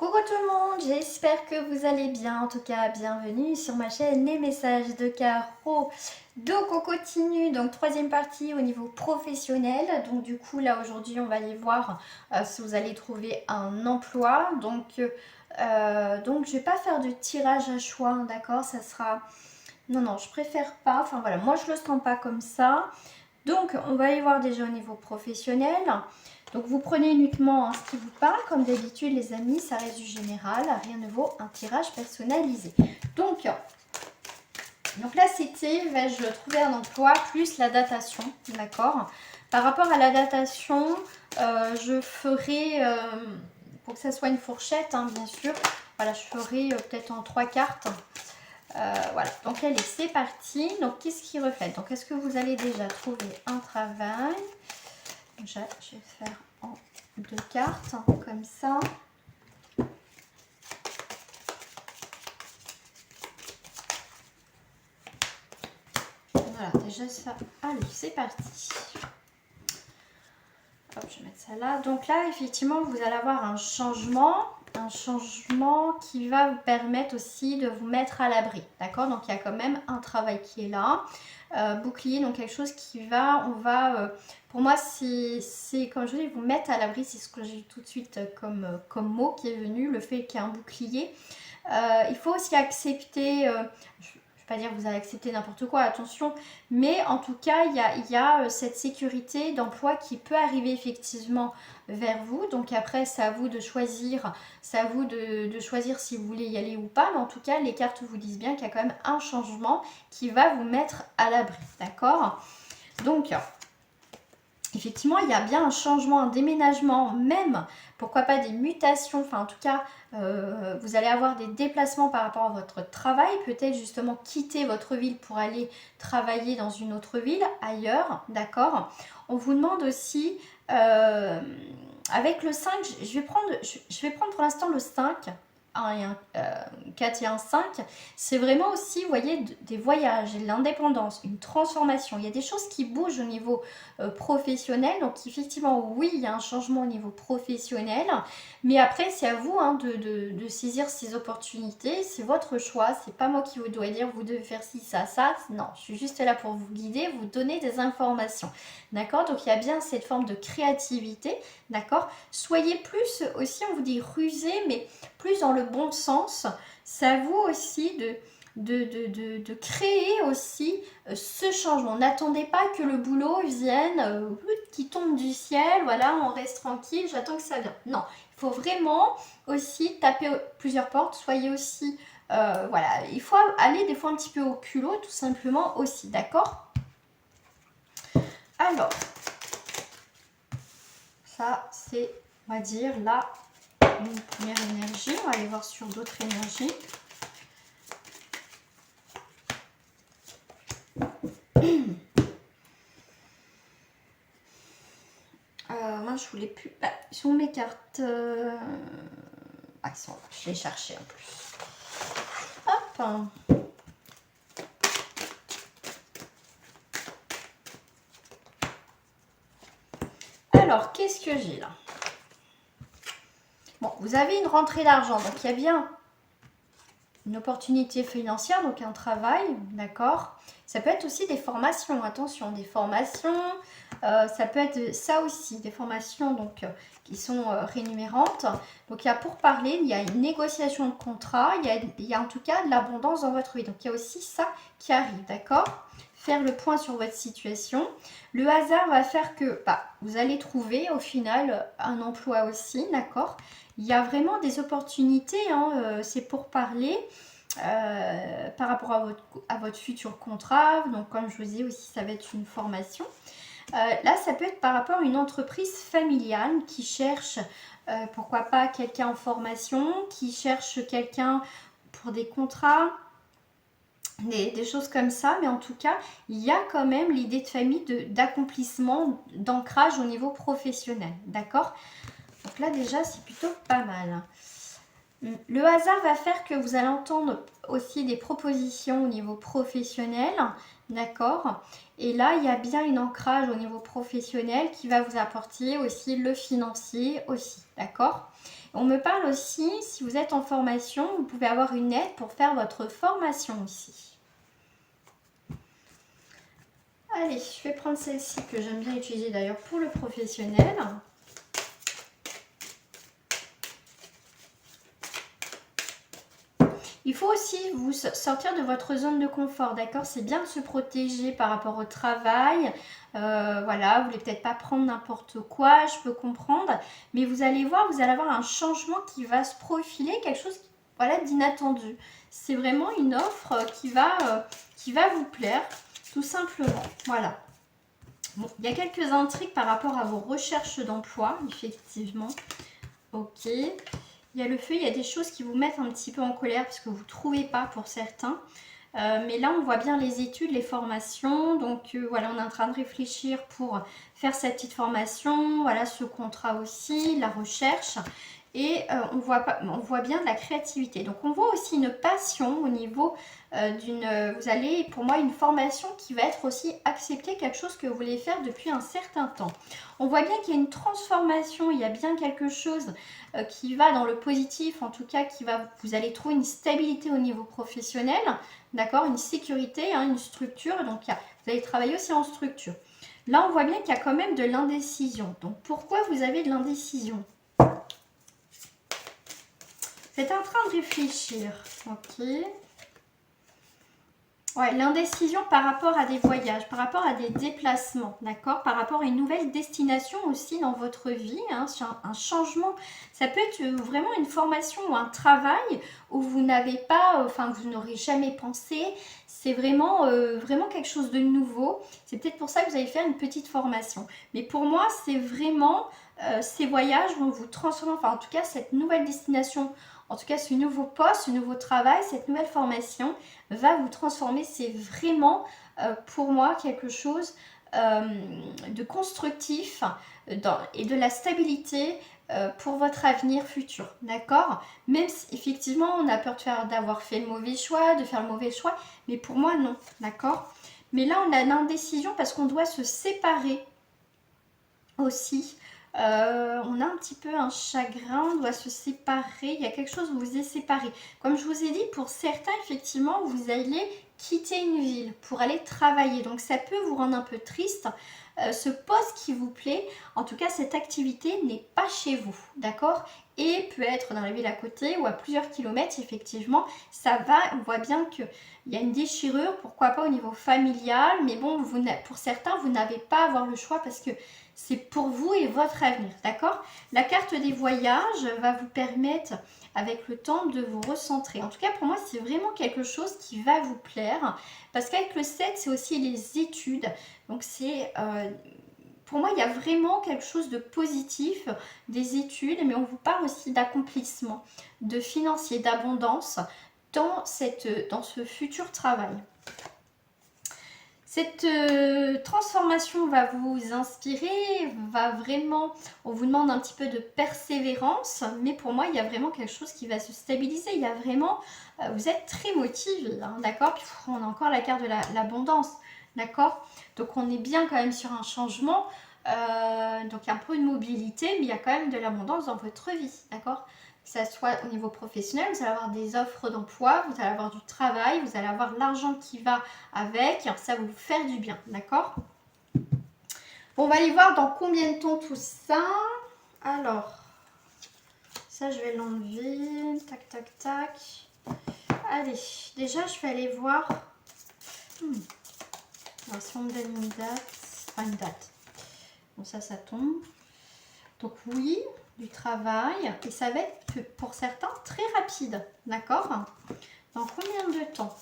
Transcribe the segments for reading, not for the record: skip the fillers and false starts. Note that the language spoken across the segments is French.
Coucou tout le monde, j'espère que vous allez bien. En tout cas, bienvenue sur ma chaîne Les Messages de Caro. Donc on continue, donc troisième partie au niveau professionnel. Donc du coup là aujourd'hui on va aller voir si vous allez trouver un emploi. Donc je vais pas faire de tirage à choix, hein, d'accord. Ça sera... Non, je préfère pas. Enfin voilà, moi je le sens pas comme ça. Donc on va aller voir déjà au niveau professionnel. Donc vous prenez uniquement ce qui vous parle, comme d'habitude les amis, ça reste du général, rien ne vaut un tirage personnalisé. Donc là c'était, vais-je trouver un emploi plus la datation, d'accord. Par rapport à la datation, je ferai, pour que ça soit une fourchette, hein, bien sûr, voilà, je ferai peut-être en 3 cartes. Voilà, donc allez, c'est parti. Donc qu'est-ce qui reflète? Donc est-ce que vous allez déjà trouver un travail? Déjà, je vais faire en 2 cartes, hein, comme ça. Voilà, déjà ça. Allez, c'est parti. Hop, je vais mettre ça là. Donc là, effectivement, vous allez avoir un changement qui va vous permettre aussi de vous mettre à l'abri. D'accord? Donc il y a quand même un travail qui est là. Bouclier, donc quelque chose qui va, pour moi, c'est comme je dis, vous mettre à l'abri, c'est ce que j'ai tout de suite comme mot qui est venu, le fait qu'il y ait un bouclier. Il faut aussi accepter, je ne vais pas dire que vous allez accepter n'importe quoi, attention, mais en tout cas, il y a cette sécurité d'emploi qui peut arriver effectivement vers vous. Donc après, c'est à vous de choisir, c'est à vous de choisir si vous voulez y aller ou pas. Mais en tout cas, les cartes vous disent bien qu'il y a quand même un changement qui va vous mettre à l'abri, d'accord? Donc, effectivement, il y a bien un changement, un déménagement, même, pourquoi pas des mutations, enfin en tout cas, vous allez avoir des déplacements par rapport à votre travail, peut-être justement quitter votre ville pour aller travailler dans une autre ville, ailleurs, d'accord. On vous demande aussi, avec le 5, je vais prendre pour l'instant le 5, 4 et un 5, c'est vraiment aussi, vous voyez, des voyages, l'indépendance, une transformation. Il y a des choses qui bougent au niveau professionnel. Donc effectivement, oui, il y a un changement au niveau professionnel. Mais après, c'est à vous hein, de saisir ces opportunités. C'est votre choix. C'est pas moi qui vous dois dire vous devez faire ci, ça, ça. Non, je suis juste là pour vous guider, vous donner des informations. D'accord? Donc il y a bien cette forme de créativité. D'accord? Soyez plus aussi, on vous dit rusé, mais plus dans le bon sens. C'est à vous aussi de créer aussi ce changement. N'attendez pas que le boulot vienne, qui tombe du ciel, voilà, on reste tranquille, j'attends que ça vienne. Non, il faut vraiment aussi taper plusieurs portes, soyez aussi, voilà, il faut aller des fois un petit peu au culot, tout simplement aussi, d'accord? Alors, ça c'est, on va dire, là, une première énergie. On va aller voir sur d'autres énergies. Moi, je voulais plus... Bah, sur mes cartes... Ah, ils sont là. Je les cherchais en plus. Hop. Alors, qu'est-ce que j'ai là? Bon, vous avez une rentrée d'argent. Donc, il y a bien une opportunité financière, donc un travail, d'accord? Ça peut être aussi des formations, attention, des formations, ça peut être ça aussi, des formations donc qui sont rémunérantes. Donc il y a pour parler, il y a une négociation de contrat, il y a en tout cas de l'abondance dans votre vie. Donc il y a aussi ça qui arrive, d'accord? Faire le point sur votre situation. Le hasard va faire que vous allez trouver au final un emploi aussi, d'accord? Il y a vraiment des opportunités, hein, c'est pour parler par rapport à votre futur contrat. Donc comme je vous dis aussi, ça va être une formation. Là, ça peut être par rapport à une entreprise familiale qui cherche, pourquoi pas, quelqu'un en formation, qui cherche quelqu'un pour des contrats, des choses comme ça. Mais en tout cas, il y a quand même l'idée de famille, d'accomplissement, d'ancrage au niveau professionnel. D'accord? Donc là, déjà, c'est plutôt pas mal. Le hasard va faire que vous allez entendre aussi des propositions au niveau professionnel, d'accord? Et là, il y a bien un ancrage au niveau professionnel qui va vous apporter aussi le financier aussi, d'accord? On me parle aussi, si vous êtes en formation, vous pouvez avoir une aide pour faire votre formation ici. Allez, je vais prendre celle-ci que j'aime bien utiliser d'ailleurs pour le professionnel. Il faut aussi vous sortir de votre zone de confort, d'accord? C'est bien de se protéger par rapport au travail. Voilà, vous voulez peut-être pas prendre n'importe quoi, je peux comprendre. Mais vous allez voir, vous allez avoir un changement qui va se profiler, quelque chose voilà, d'inattendu. C'est vraiment une offre qui va vous plaire, tout simplement. Voilà. Bon, il y a quelques intrigues par rapport à vos recherches d'emploi, effectivement. Ok. Il y a le feu, il y a des choses qui vous mettent un petit peu en colère parce que vous ne trouvez pas pour certains. Mais là, on voit bien les études, les formations. Donc voilà, on est en train de réfléchir pour faire cette petite formation. Voilà, ce contrat aussi, la recherche. Et on voit bien de la créativité. Donc on voit aussi une passion au niveau vous allez, pour moi, une formation qui va être aussi acceptée, quelque chose que vous voulez faire depuis un certain temps. On voit bien qu'il y a une transformation, il y a bien quelque chose qui va dans le positif, en tout cas, vous allez trouver une stabilité au niveau professionnel, d'accord, une sécurité, hein, une structure. Donc vous allez travailler aussi en structure. Là, on voit bien qu'il y a quand même de l'indécision. Donc pourquoi vous avez de l'indécision? Vous êtes en train de réfléchir, ok. Ouais, l'indécision par rapport à des voyages, par rapport à des déplacements, d'accord? Par rapport à une nouvelle destination aussi dans votre vie, hein, sur un changement. Ça peut être vraiment une formation ou un travail où vous n'avez pas, enfin vous n'aurez jamais pensé. C'est vraiment, vraiment quelque chose de nouveau. C'est peut-être pour ça que vous allez faire une petite formation. Mais pour moi, c'est vraiment ces voyages vont vous transformer, enfin en tout cas cette nouvelle destination, en tout cas ce nouveau poste, ce nouveau travail, cette nouvelle formation va vous transformer. C'est vraiment pour moi quelque chose de constructif et de la stabilité pour votre avenir futur, d'accord? Même si effectivement on a peur d'avoir fait le mauvais choix, de faire le mauvais choix, mais pour moi non, d'accord? Mais là on a l'indécision parce qu'on doit se séparer aussi. On a un petit peu un chagrin, on doit se séparer, il y a quelque chose où vous êtes séparés. Comme je vous ai dit, pour certains, effectivement, vous allez quitter une ville pour aller travailler. Donc ça peut vous rendre un peu triste. Ce poste qui vous plaît, en tout cas cette activité n'est pas chez vous, d'accord? Et peut être dans la ville à côté ou à plusieurs kilomètres, effectivement, ça va, on voit bien qu'il y a une déchirure, pourquoi pas au niveau familial, mais bon, pour certains, vous n'avez pas à avoir le choix parce que c'est pour vous et votre avenir, d'accord? La carte des voyages va vous permettre, avec le temps, de vous recentrer. En tout cas, pour moi, c'est vraiment quelque chose qui va vous plaire. Parce qu'avec le 7, c'est aussi les études. Donc, pour moi, il y a vraiment quelque chose de positif, des études, mais on vous parle aussi d'accomplissement, de financier, d'abondance dans ce futur travail. Cette transformation va vous inspirer, on vous demande un petit peu de persévérance, mais pour moi, il y a vraiment quelque chose qui va se stabiliser. Il y a vraiment, vous êtes très motivé, hein, d'accord? Puis on a encore la carte de l'abondance, d'accord? Donc on est bien quand même sur un changement, donc il y a un peu de mobilité, mais il y a quand même de l'abondance dans votre vie, d'accord? Que ça soit au niveau professionnel, vous allez avoir des offres d'emploi, vous allez avoir du travail, vous allez avoir l'argent qui va avec, ça va vous faire du bien, d'accord? Bon, on va aller voir dans combien de temps tout ça. Alors, ça je vais l'enlever, tac, tac, tac. Allez, déjà je vais aller voir. Alors si on me donne une date, enfin une date. Bon, ça tombe. Donc oui, du travail, et ça va être pour certains très rapide, d'accord? Dans combien de temps?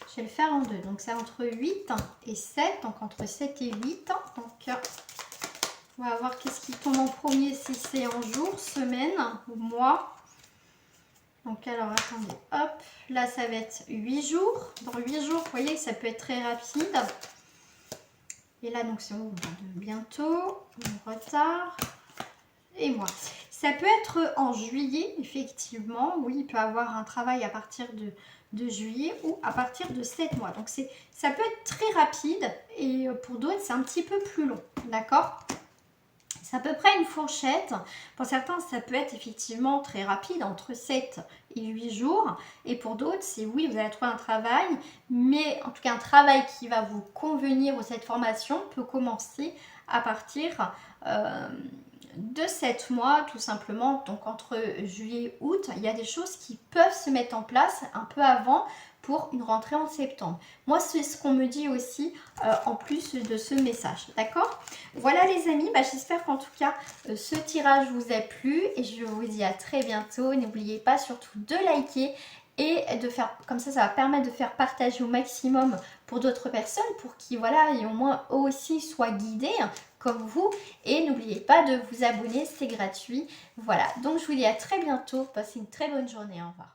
Je vais le faire en deux, donc c'est entre 8 et 7, donc entre 7 et 8. Donc on va voir qu'est-ce qui tombe en premier, si c'est en jour, semaine ou mois. Donc alors attendez, hop, là ça va être 8 jours. Dans 8 jours, vous voyez que ça peut être très rapide. Et là, donc c'est bientôt, en retard. et moi. Ça peut être en juillet, effectivement. Oui, il peut avoir un travail à partir de juillet ou à partir de 7 mois. Donc, ça peut être très rapide et pour d'autres, c'est un petit peu plus long. D'accord? C'est à peu près une fourchette. Pour certains, ça peut être effectivement très rapide, entre 7 et 8 jours. Et pour d'autres, c'est oui, vous allez trouver un travail, mais en tout cas un travail qui va vous convenir ou cette formation peut commencer à partir de 7 mois tout simplement. Donc entre juillet et août, il y a des choses qui peuvent se mettre en place un peu avant pour une rentrée en septembre. Moi, c'est ce qu'on me dit aussi en plus de ce message. D'accord? Voilà les amis, j'espère qu'en tout cas ce tirage vous a plu et je vous dis à très bientôt. N'oubliez pas surtout de liker et de faire, comme ça va permettre de faire partager au maximum pour d'autres personnes pour qu'ils voilà, et au moins eux aussi soient guidés comme vous. Et n'oubliez pas de vous abonner, c'est gratuit. Voilà, donc je vous dis à très bientôt. Passez une très bonne journée, au revoir.